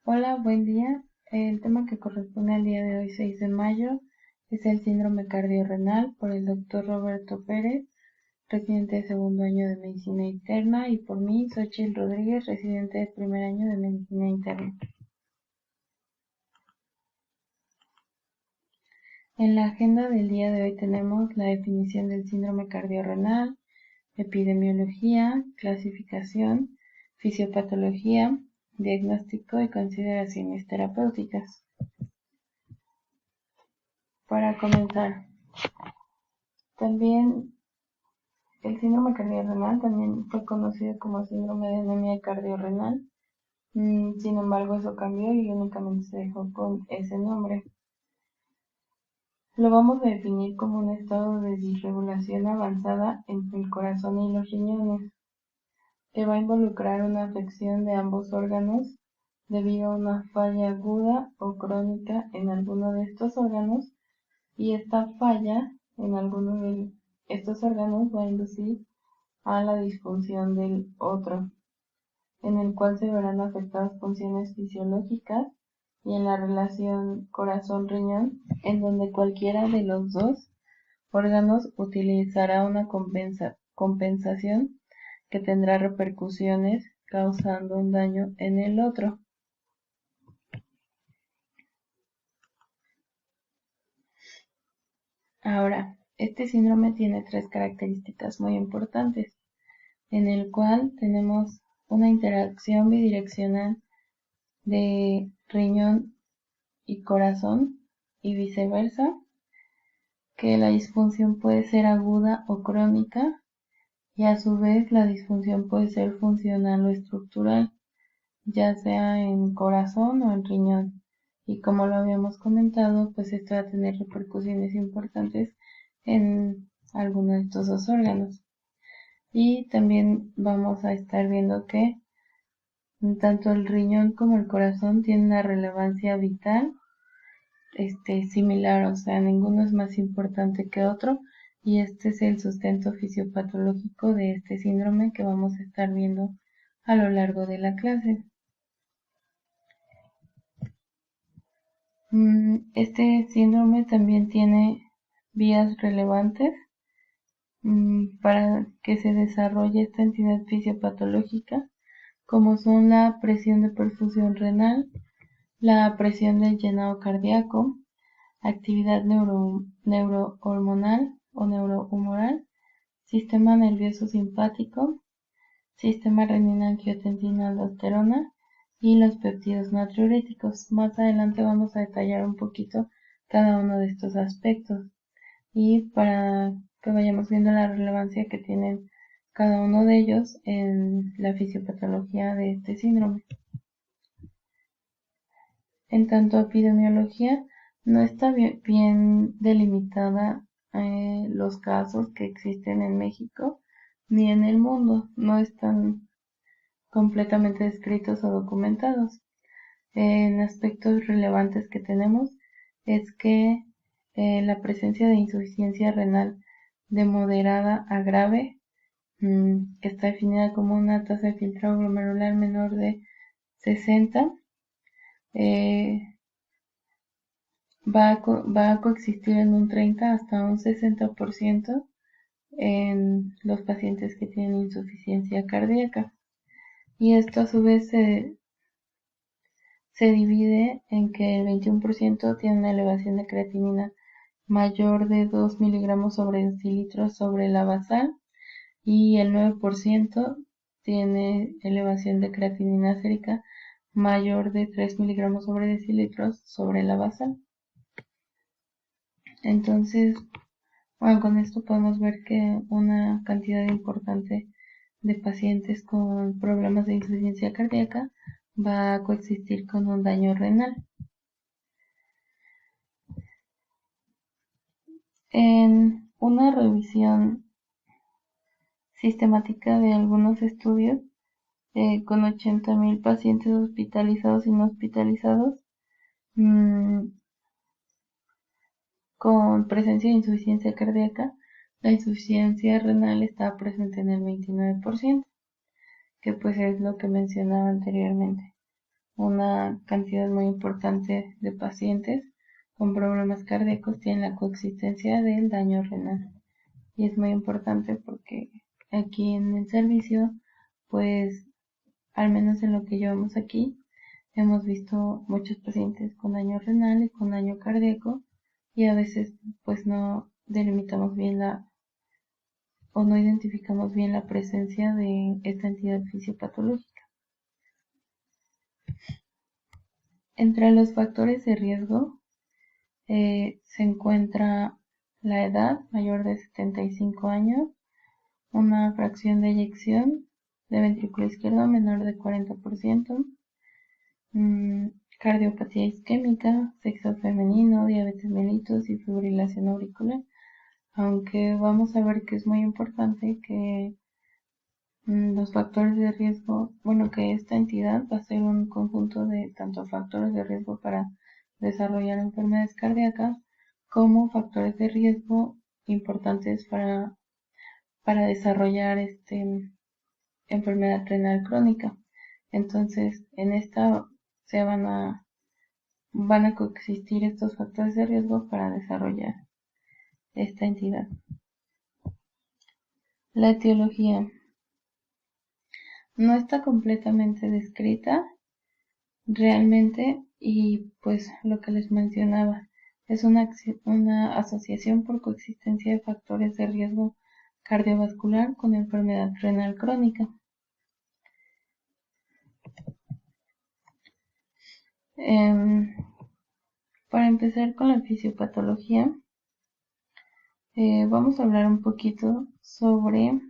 Hola, buen día. El tema que corresponde al día de hoy, 6 de mayo, es el síndrome cardiorrenal por el doctor Roberto Pérez, residente de segundo año de medicina interna, y por mí, Xochitl Rodríguez, residente de primer año de medicina interna. En la agenda del día de hoy tenemos la definición del síndrome cardiorrenal, epidemiología, clasificación, fisiopatología, diagnóstico y consideraciones terapéuticas. Para comenzar, también el síndrome cardiorrenal también fue conocido como síndrome de anemia cardiorrenal. Sin embargo, eso cambió y únicamente se dejó con ese nombre. Lo vamos a definir como un estado de disregulación avanzada entre el corazón y los riñones, que va a involucrar una afección de ambos órganos debido a una falla aguda o crónica en alguno de estos órganos, y esta falla en alguno de estos órganos va a inducir a la disfunción del otro, en el cual se verán afectadas funciones fisiológicas, y en la relación corazón-riñón, en donde cualquiera de los dos órganos utilizará una compensación que tendrá repercusiones causando un daño en el otro. Ahora, este síndrome tiene tres características muy importantes, en el cual tenemos una interacción bidireccional de riñón y corazón y viceversa, que la disfunción puede ser aguda o crónica, y a su vez la disfunción puede ser funcional o estructural, ya sea en corazón o en riñón. Y como lo habíamos comentado, pues esto va a tener repercusiones importantes en alguno de estos dos órganos. Y también vamos a estar viendo que tanto el riñón como el corazón tienen una relevancia vital similar, o sea, ninguno es más importante que otro, y este es el sustento fisiopatológico de este síndrome que vamos a estar viendo a lo largo de la clase. Este síndrome también tiene vías relevantes para que se desarrolle esta entidad fisiopatológica, como son la presión de perfusión renal, la presión del llenado cardíaco, actividad neurohormonal o neurohumoral, sistema nervioso simpático, sistema renina-angiotensina-aldosterona y los péptidos natriuréticos. Más adelante vamos a detallar un poquito cada uno de estos aspectos, y para que vayamos viendo la relevancia que tienen cada uno de ellos en la fisiopatología de este síndrome. En tanto a epidemiología, no está bien delimitada los casos que existen en México ni en el mundo, no están completamente descritos o documentados. En aspectos relevantes que tenemos es que la presencia de insuficiencia renal de moderada a grave, que está definida como una tasa de filtrado glomerular menor de 60, va a coexistir en un 30 hasta un 60% en los pacientes que tienen insuficiencia cardíaca. Y esto a su vez se divide en que el 21% tiene una elevación de creatinina mayor de 2 miligramos sobre decilitros sobre la basal, y el 9% tiene elevación de creatinina sérica mayor de 3 miligramos sobre decilitros sobre la basal. Entonces, bueno, con esto podemos ver que una cantidad importante de pacientes con problemas de insuficiencia cardíaca va a coexistir con un daño renal. En una revisión sistemática de algunos estudios con 80,000 pacientes hospitalizados y no hospitalizados con presencia de insuficiencia cardíaca, la insuficiencia renal está presente en el 29%, que pues es lo que mencionaba anteriormente. una cantidad muy importante de pacientes con problemas cardíacos tienen la coexistencia del daño renal. Y es muy importante porque aquí en el servicio, pues al menos en lo que llevamos aquí, hemos visto muchos pacientes con daño renal y con daño cardíaco, y a veces pues no delimitamos bien o no identificamos bien la presencia de esta entidad fisiopatológica. Entre los factores de riesgo se encuentra la edad mayor de 75 años, una fracción de eyección de ventrículo izquierdo menor de 40%, cardiopatía isquémica, sexo femenino, diabetes mellitus y fibrilación auricular. Aunque vamos a ver que es muy importante que los factores de riesgo, bueno, que esta entidad va a ser un conjunto de tanto factores de riesgo para desarrollar enfermedades cardíacas como factores de riesgo importantes para desarrollar enfermedad renal crónica. Entonces, en esta van a coexistir estos factores de riesgo para desarrollar esta entidad. La etiología no está completamente descrita realmente, y pues lo que les mencionaba es una asociación por coexistencia de factores de riesgo cardiovascular con enfermedad renal crónica. Para empezar con la fisiopatología, vamos a hablar un poquito sobre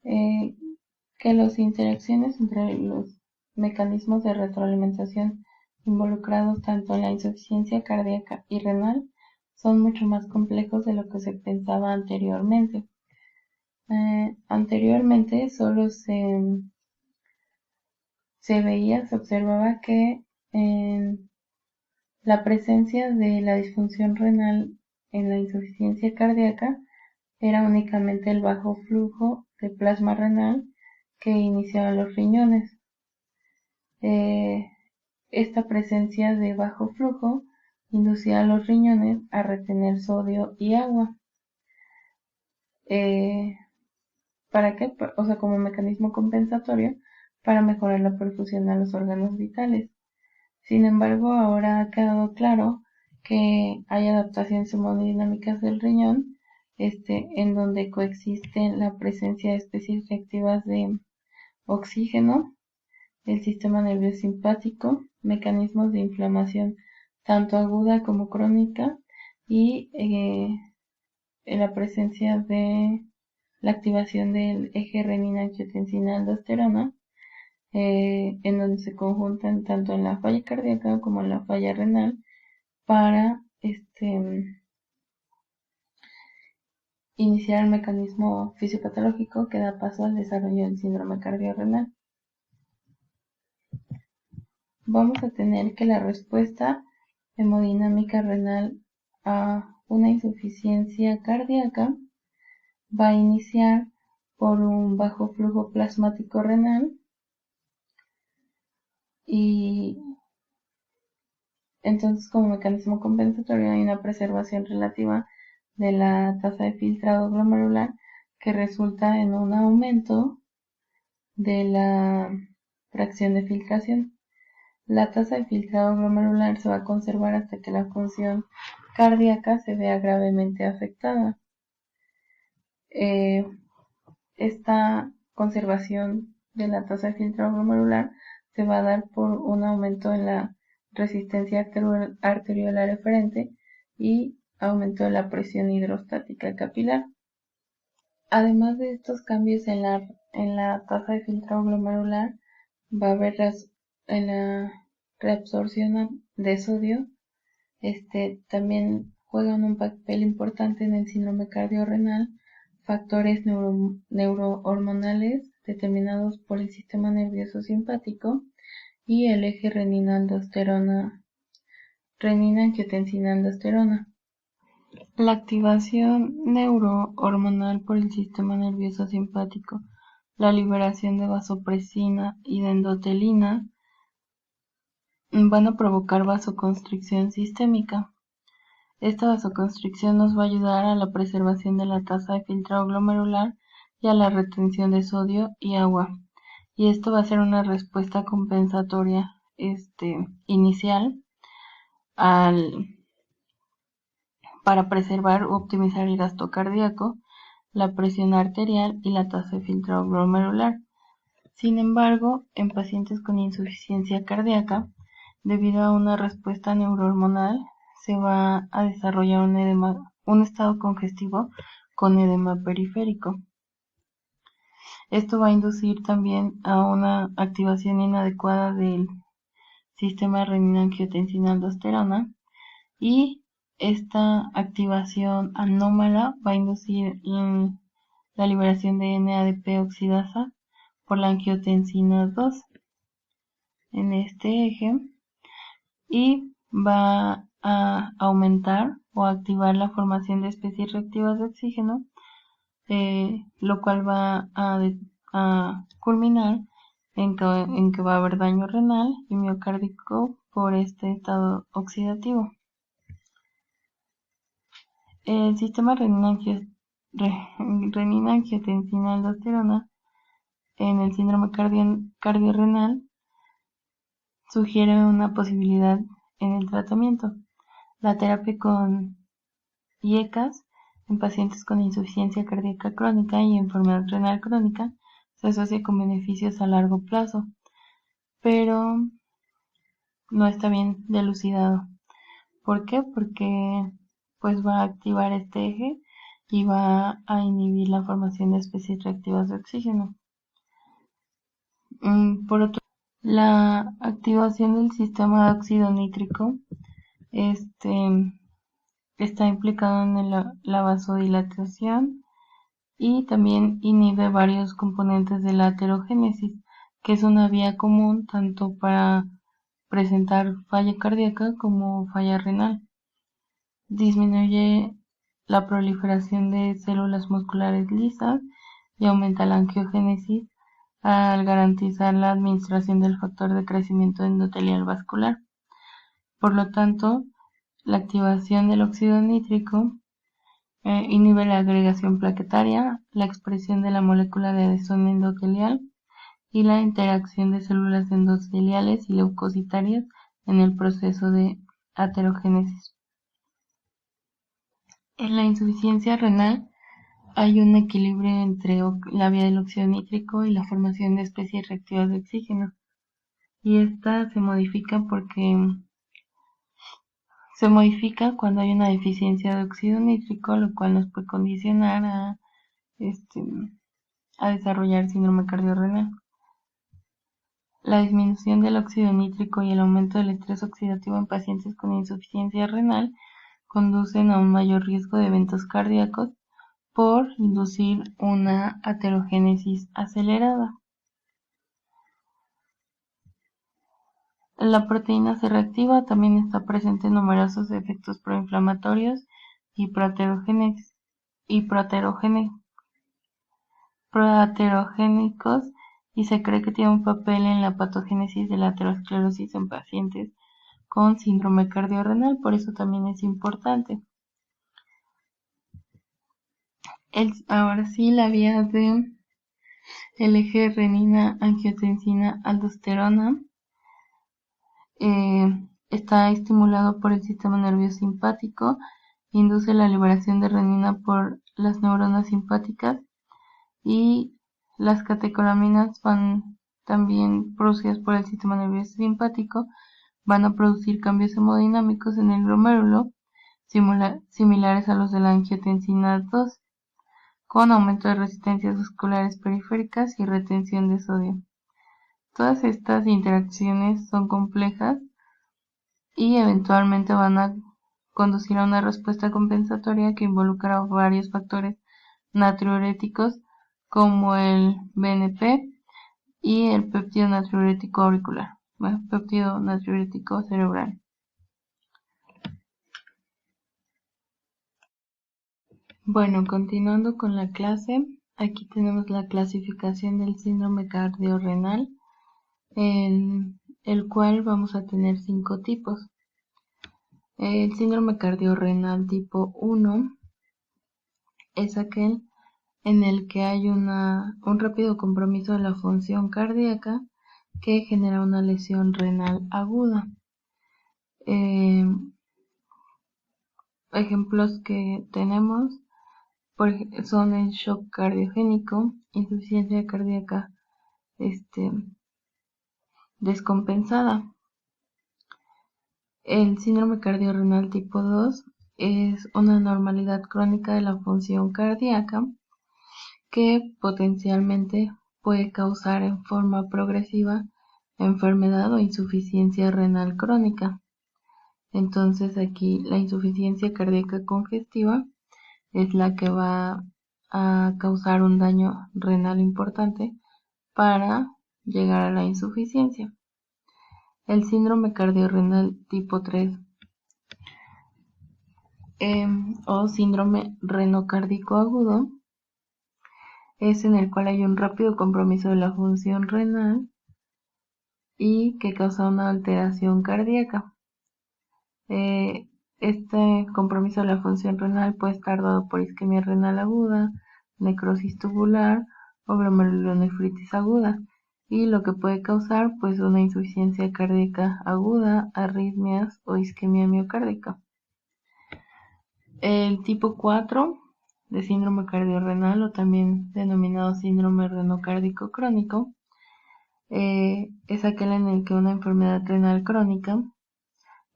que las interacciones entre los mecanismos de retroalimentación involucrados tanto en la insuficiencia cardíaca y renal son mucho más complejos de lo que se pensaba anteriormente. Anteriormente solo se observaba que la presencia de la disfunción renal en la insuficiencia cardíaca era únicamente el bajo flujo de plasma renal que iniciaba los riñones. Esta presencia de bajo flujo inducía a los riñones a retener sodio y agua. ¿Para qué? O sea, como mecanismo compensatorio para mejorar la perfusión a los órganos vitales. Sin embargo, ahora ha quedado claro que hay adaptaciones hemodinámicas del riñón, en donde coexisten la presencia de especies reactivas de oxígeno, el sistema nervioso simpático, mecanismos de inflamación tanto aguda como crónica, y en la presencia de la activación del eje renina-angiotensina-aldosterona, en donde se conjuntan tanto en la falla cardíaca como en la falla renal para iniciar el mecanismo fisiopatológico que da paso al desarrollo del síndrome cardiorrenal. Vamos a tener que la respuesta hemodinámica renal a una insuficiencia cardíaca va a iniciar por un bajo flujo plasmático renal, y entonces como mecanismo compensatorio hay una preservación relativa de la tasa de filtrado glomerular que resulta en un aumento de la fracción de filtración. La tasa de filtrado glomerular se va a conservar hasta que la función cardíaca se vea gravemente afectada. Esta conservación de la tasa de filtrado glomerular se va a dar por un aumento en la resistencia arteriolar eferente y aumento de la presión hidrostática capilar. Además de estos cambios en la tasa de filtrado glomerular, va a haber en la reabsorción de sodio. También juegan un papel importante en el síndrome cardiorrenal factores neurohormonales determinados por el sistema nervioso simpático y el eje renina-angiotensina-aldosterona. La activación neurohormonal por el sistema nervioso simpático, la liberación de vasopresina y de endotelina van a provocar vasoconstricción sistémica. Esta vasoconstricción nos va a ayudar a la preservación de la tasa de filtrado glomerular y a la retención de sodio y agua. Y esto va a ser una respuesta compensatoria inicial para preservar o optimizar el gasto cardíaco, la presión arterial y la tasa de filtrado glomerular. Sin embargo, en pacientes con insuficiencia cardíaca, debido a una respuesta neurohormonal, se va a desarrollar un estado congestivo con edema periférico. Esto va a inducir también a una activación inadecuada del sistema renina-angiotensina-aldosterona, y esta activación anómala va a inducir la liberación de NADP oxidasa por la angiotensina 2 en este eje, y va a aumentar o activar la formación de especies reactivas de oxígeno, lo cual va a culminar en que va a haber daño renal y miocárdico por este estado oxidativo. El sistema renina-angiotensina-aldosterona en el síndrome cardiorrenal sugiere una posibilidad en el tratamiento. La terapia con IECAS en pacientes con insuficiencia cardíaca crónica y enfermedad renal crónica se asocia con beneficios a largo plazo, pero no está bien dilucidado. ¿Por qué? Porque pues va a activar este eje y va a inhibir la formación de especies reactivas de oxígeno. Por otro lado, la activación del sistema de óxido nítrico está implicado en la vasodilatación y también inhibe varios componentes de la aterogénesis, que es una vía común tanto para presentar falla cardíaca como falla renal. Disminuye la proliferación de células musculares lisas y aumenta la angiogénesis al garantizar la administración del factor de crecimiento endotelial vascular. Por lo tanto, la activación del óxido nítrico inhibe la agregación plaquetaria, la expresión de la molécula de adhesión endotelial y la interacción de células endoteliales y leucocitarias en el proceso de aterogénesis. En la insuficiencia renal hay un equilibrio entre la vía del óxido nítrico y la formación de especies reactivas de oxígeno, y esta se modifica cuando hay una deficiencia de óxido nítrico, lo cual nos puede condicionar a desarrollar síndrome cardiorrenal. La disminución del óxido nítrico y el aumento del estrés oxidativo en pacientes con insuficiencia renal conducen a un mayor riesgo de eventos cardíacos por inducir una aterogénesis acelerada. La proteína C reactiva también está presente en numerosos efectos proinflamatorios y proaterogénicos, y se cree que tiene un papel en la patogénesis de la aterosclerosis en pacientes con síndrome cardiorrenal, por eso también es importante. Ahora sí, la vía de el eje renina-angiotensina-aldosterona está estimulado por el sistema nervioso simpático, induce la liberación de renina por las neuronas simpáticas, y las catecolaminas van también producidas por el sistema nervioso simpático, van a producir cambios hemodinámicos en el glomérulo similares a los de la angiotensina 2, con aumento de resistencias vasculares periféricas y retención de sodio. Todas estas interacciones son complejas y eventualmente van a conducir a una respuesta compensatoria que involucra varios factores natriuréticos como el BNP y el péptido natriurético auricular, péptido natriurético cerebral. Bueno, continuando con la clase, aquí tenemos la clasificación del síndrome cardiorrenal. el cual vamos a tener 5 tipos. El síndrome cardiorrenal tipo 1 es aquel en el que hay un rápido compromiso de la función cardíaca que genera una lesión renal aguda. Ejemplos que tenemos son el shock cardiogénico, insuficiencia cardíaca descompensada. El síndrome cardiorrenal tipo 2 es una anormalidad crónica de la función cardíaca que potencialmente puede causar en forma progresiva enfermedad o insuficiencia renal crónica. Entonces aquí la insuficiencia cardíaca congestiva es la que va a causar un daño renal importante para llegar a la insuficiencia. El síndrome cardiorrenal tipo 3 o síndrome renocárdico agudo es en el cual hay un rápido compromiso de la función renal y que causa una alteración cardíaca. Este compromiso de la función renal puede estar dado por isquemia renal aguda, necrosis tubular o glomerulonefritis aguda, y lo que puede causar pues una insuficiencia cardíaca aguda, arritmias o isquemia miocárdica. El tipo 4 de síndrome cardiorrenal, o también denominado síndrome renocárdico crónico, es aquel en el que una enfermedad renal crónica,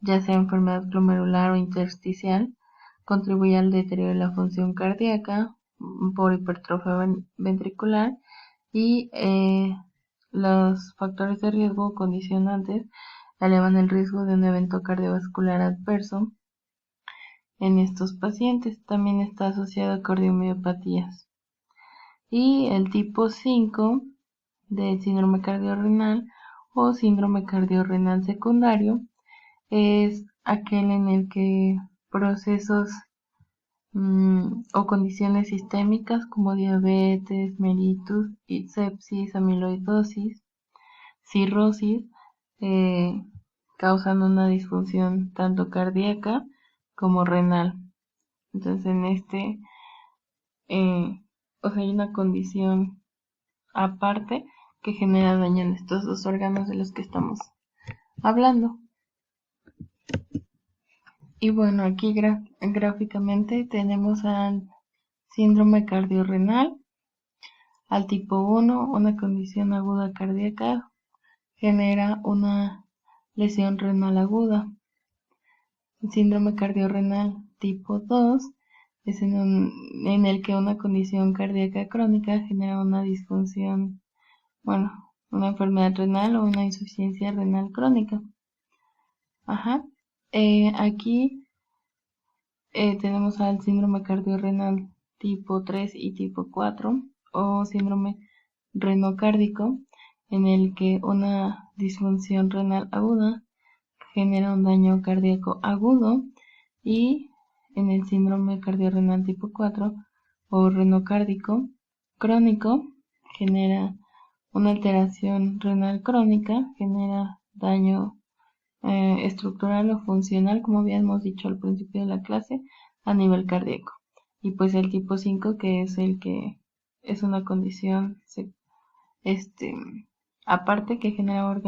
ya sea enfermedad glomerular o intersticial, contribuye al deterioro de la función cardíaca por hipertrofia ventricular y los factores de riesgo condicionantes elevan el riesgo de un evento cardiovascular adverso en estos pacientes. También está asociado a cardiomiopatías. Y el tipo 5 de síndrome cardiorrenal o síndrome cardiorrenal secundario es aquel en el que procesos o condiciones sistémicas como diabetes, mellitus, sepsis, amiloidosis, cirrosis, causan una disfunción tanto cardíaca como renal. Entonces hay una condición aparte que genera daño en estos dos órganos de los que estamos hablando. Y bueno, aquí gráficamente tenemos al síndrome cardiorrenal, al tipo 1, una condición aguda cardíaca genera una lesión renal aguda. El síndrome cardiorrenal tipo 2 es en el que una condición cardíaca crónica genera una disfunción, una enfermedad renal o una insuficiencia renal crónica. Aquí tenemos al síndrome cardiorrenal tipo 3 y tipo 4 o síndrome renocárdico, en el que una disfunción renal aguda genera un daño cardíaco agudo, y en el síndrome cardiorrenal tipo 4 o renocárdico crónico genera una alteración renal crónica, genera daño estructural o funcional, como habíamos dicho al principio de la clase, a nivel cardíaco. Y pues el tipo 5, que es el que es una condición aparte que genera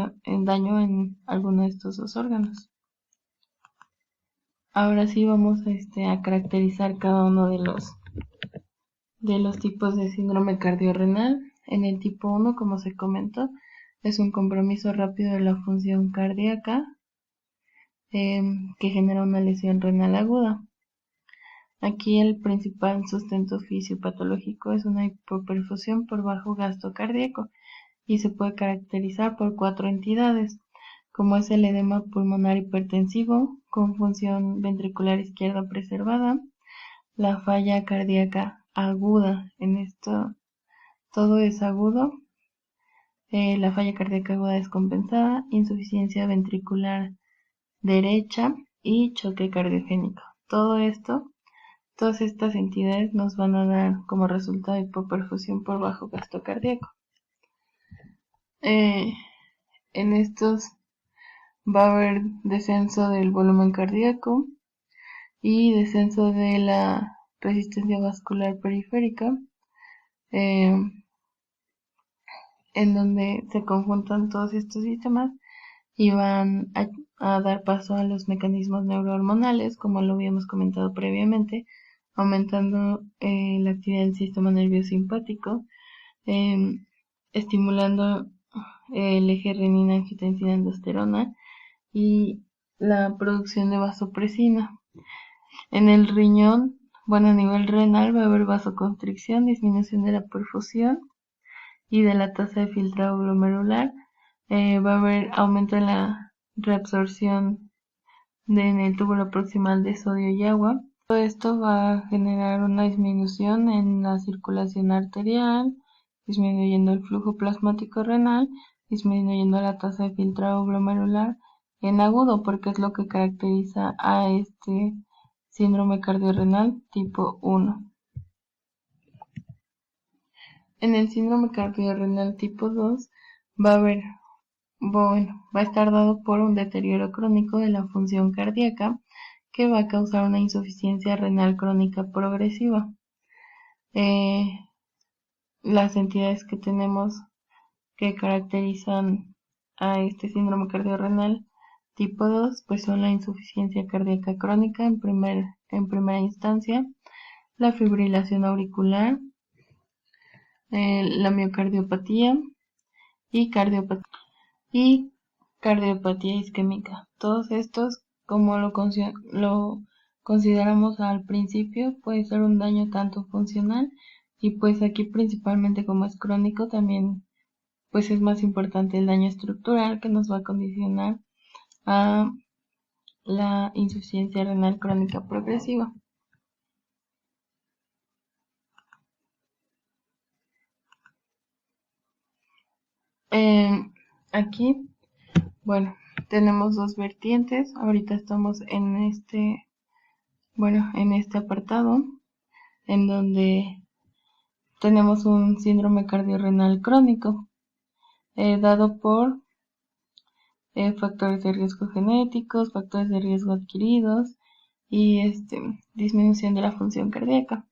daño en alguno de estos dos órganos. Ahora sí vamos a caracterizar cada uno de los tipos de síndrome cardiorrenal. En el tipo 1, como se comentó, es un compromiso rápido de la función cardíaca que genera una lesión renal aguda. Aquí el principal sustento fisiopatológico es una hipoperfusión por bajo gasto cardíaco y se puede caracterizar por 4 entidades, como es el edema pulmonar hipertensivo con función ventricular izquierda preservada, la falla cardíaca aguda, en esto todo es agudo, la falla cardíaca aguda descompensada, insuficiencia ventricular derecha y choque cardiogénico. Todas estas entidades nos van a dar como resultado hipoperfusión por bajo gasto cardíaco. En estos va a haber descenso del volumen cardíaco y descenso de la resistencia vascular periférica, eh, en donde se conjuntan todos estos sistemas y van a dar paso a los mecanismos neurohormonales, como lo habíamos comentado previamente, aumentando la actividad del sistema nervioso simpático, estimulando el eje renina-angiotensina-aldosterona y la producción de vasopresina. En el riñón, bueno, a nivel renal va a haber vasoconstricción, disminución de la perfusión y de la tasa de filtrado glomerular. Va a haber aumento en la reabsorción en el túbulo proximal de sodio y agua. Todo esto va a generar una disminución en la circulación arterial, disminuyendo el flujo plasmático renal, disminuyendo la tasa de filtrado glomerular en agudo, porque es lo que caracteriza a este síndrome cardiorrenal tipo 1. En el síndrome cardiorrenal tipo 2 va a estar dado por un deterioro crónico de la función cardíaca que va a causar una insuficiencia renal crónica progresiva. Las entidades que tenemos que caracterizan a este síndrome cardiorrenal tipo 2 pues son la insuficiencia cardíaca crónica en primera instancia, la fibrilación auricular, la miocardiopatía y cardiopatía isquémica. Todos estos, como lo consideramos al principio, puede ser un daño tanto funcional y pues aquí principalmente como es crónico también pues es más importante el daño estructural que nos va a condicionar a la insuficiencia renal crónica progresiva. Aquí, bueno, tenemos dos vertientes. Ahorita estamos en este apartado en donde tenemos un síndrome cardiorrenal crónico dado por factores de riesgo genéticos, factores de riesgo adquiridos y disminución de la función cardíaca.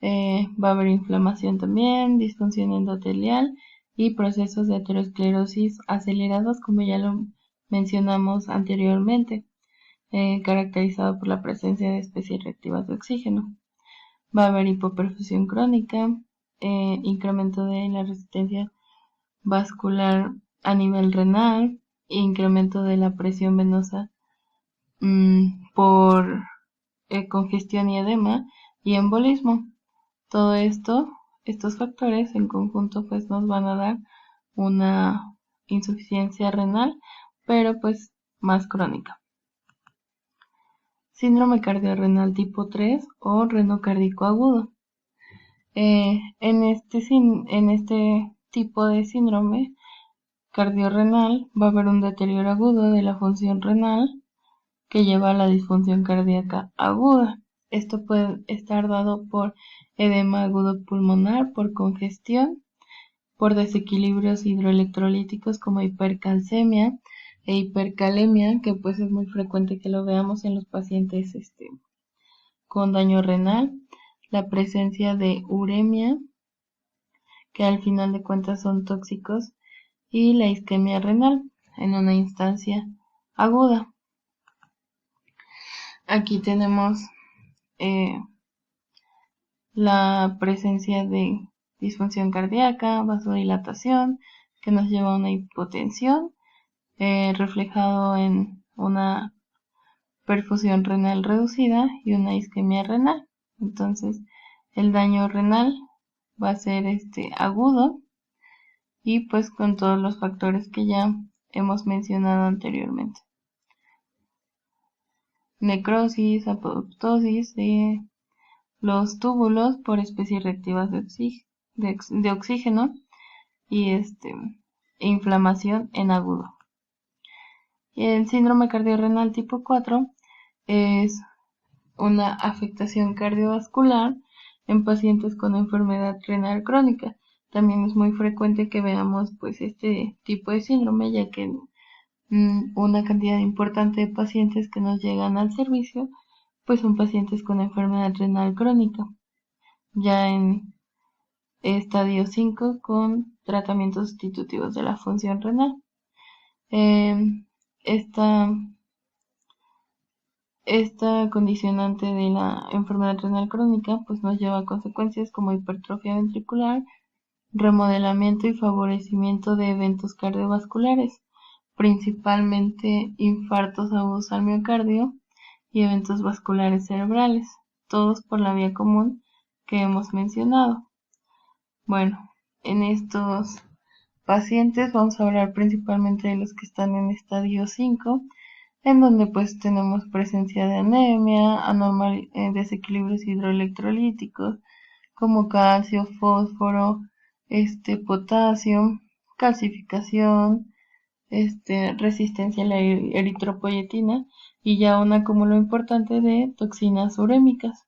Va a haber inflamación también, disfunción endotelial y procesos de aterosclerosis acelerados, como ya lo mencionamos anteriormente, caracterizado por la presencia de especies reactivas de oxígeno. Va a haber hipoperfusión crónica, incremento de la resistencia vascular a nivel renal, incremento de la presión venosa por congestión y edema y embolismo. Todo estos factores en conjunto pues nos van a dar una insuficiencia renal, pero pues más crónica. Síndrome cardiorrenal tipo 3 o renocárdico agudo. En este tipo de síndrome cardiorrenal va a haber un deterioro agudo de la función renal que lleva a la disfunción cardíaca aguda. Esto puede estar dado por edema agudo pulmonar, por congestión, por desequilibrios hidroelectrolíticos como hipercalcemia e hipercalemia, que pues es muy frecuente que lo veamos en los pacientes con daño renal, la presencia de uremia, que al final de cuentas son tóxicos, y la isquemia renal en una instancia aguda. Aquí tenemos la presencia de disfunción cardíaca, vasodilatación, que nos lleva a una hipotensión, reflejado en una perfusión renal reducida y una isquemia renal. Entonces, el daño renal va a ser agudo y pues con todos los factores que ya hemos mencionado anteriormente. Necrosis, apoptosis de los túbulos por especies reactivas de oxígeno y inflamación en agudo. Y el síndrome cardiorrenal tipo 4 es una afectación cardiovascular en pacientes con enfermedad renal crónica. También es muy frecuente que veamos pues este tipo de síndrome, ya que una cantidad importante de pacientes que nos llegan al servicio, pues son pacientes con enfermedad renal crónica, ya en estadio 5 con tratamientos sustitutivos de la función renal. Esta condicionante de la enfermedad renal crónica pues nos lleva a consecuencias como hipertrofia ventricular, remodelamiento y favorecimiento de eventos cardiovasculares, principalmente infartos agudos al miocardio y eventos vasculares cerebrales, todos por la vía común que hemos mencionado. Bueno, en estos pacientes vamos a hablar principalmente de los que están en estadio 5, en donde pues tenemos presencia de anemia, desequilibrios hidroelectrolíticos como calcio, fósforo, potasio, calcificación, resistencia a la eritropoyetina y ya un acúmulo importante de toxinas urémicas.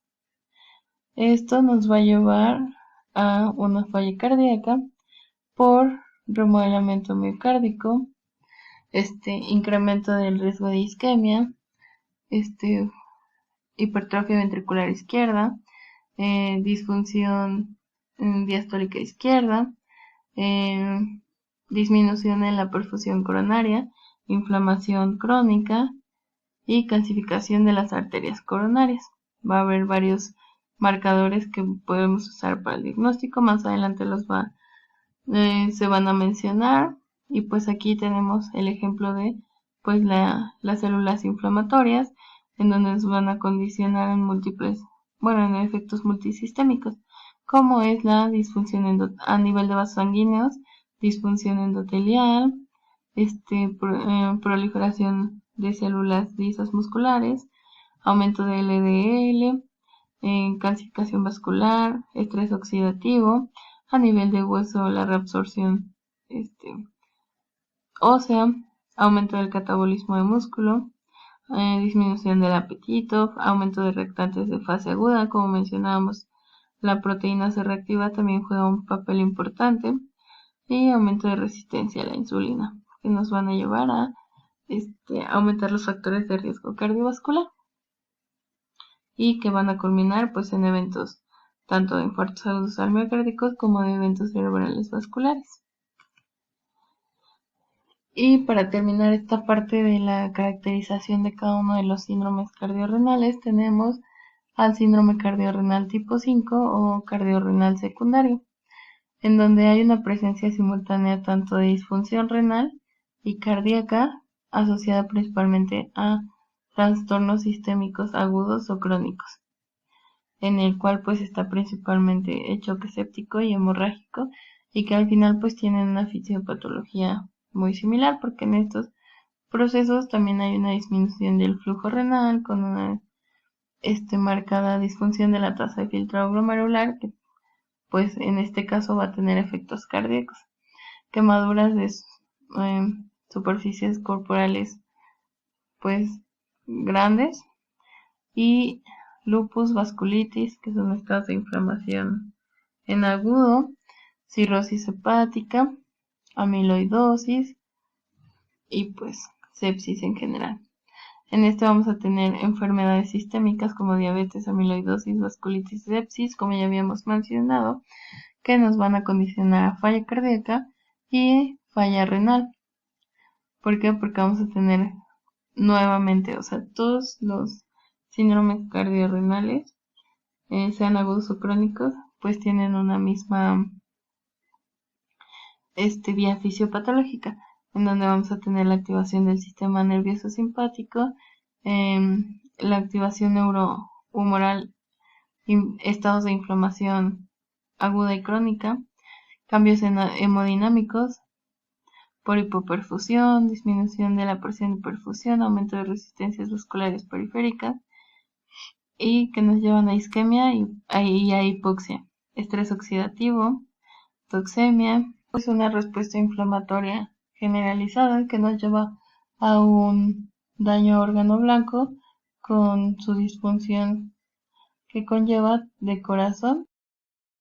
Esto nos va a llevar a una falla cardíaca por remodelamiento miocárdico, incremento del riesgo de isquemia, hipertrofia ventricular izquierda, disfunción diastólica izquierda, disminución en la perfusión coronaria, inflamación crónica y calcificación de las arterias coronarias. Va a haber varios marcadores que podemos usar para el diagnóstico, más adelante se van a mencionar, y pues aquí tenemos el ejemplo de pues las células inflamatorias, en donde nos van a condicionar en efectos multisistémicos, como es la disfunción a nivel de vasos sanguíneos, disfunción endotelial, proliferación de células lisas musculares, aumento de LDL, calcificación vascular, estrés oxidativo, a nivel de hueso la reabsorción ósea, aumento del catabolismo de músculo, disminución del apetito, aumento de reactantes de fase aguda, como mencionábamos, la proteína C reactiva también juega un papel importante, y aumento de resistencia a la insulina, que nos van a llevar a aumentar los factores de riesgo cardiovascular y que van a culminar pues en eventos tanto de infartos agudos al miocárdicos como de eventos cerebrales vasculares. Y para terminar esta parte de la caracterización de cada uno de los síndromes cardiorrenales, tenemos al síndrome cardiorrenal tipo 5 o cardiorrenal secundario, en donde hay una presencia simultánea tanto de disfunción renal y cardíaca asociada principalmente a trastornos sistémicos agudos o crónicos, en el cual pues está principalmente el choque séptico y hemorrágico, y que al final pues tienen una fisiopatología muy similar, porque en estos procesos también hay una disminución del flujo renal con una marcada disfunción de la tasa de filtrado glomerular, que pues en este caso va a tener efectos cardíacos, quemaduras de superficies corporales pues grandes, y lupus, vasculitis, que son estados de inflamación en agudo, cirrosis hepática, amiloidosis y pues sepsis en general. En este vamos a tener enfermedades sistémicas como diabetes, amiloidosis, vasculitis, sepsis, como ya habíamos mencionado, que nos van a condicionar a falla cardíaca y falla renal. ¿Por qué? Porque vamos a tener nuevamente, todos los síndromes cardiorrenales, sean agudos o crónicos, pues tienen una misma vía fisiopatológica, en donde vamos a tener la activación del sistema nervioso simpático, la activación neurohumoral, estados de inflamación aguda y crónica, cambios hemodinámicos por hipoperfusión, disminución de la presión de perfusión, aumento de resistencias vasculares periféricas, y que nos llevan a isquemia y a hipoxia, estrés oxidativo, toxemia, pues una respuesta inflamatoria generalizada que nos lleva a un daño a órgano blanco con su disfunción que conlleva de corazón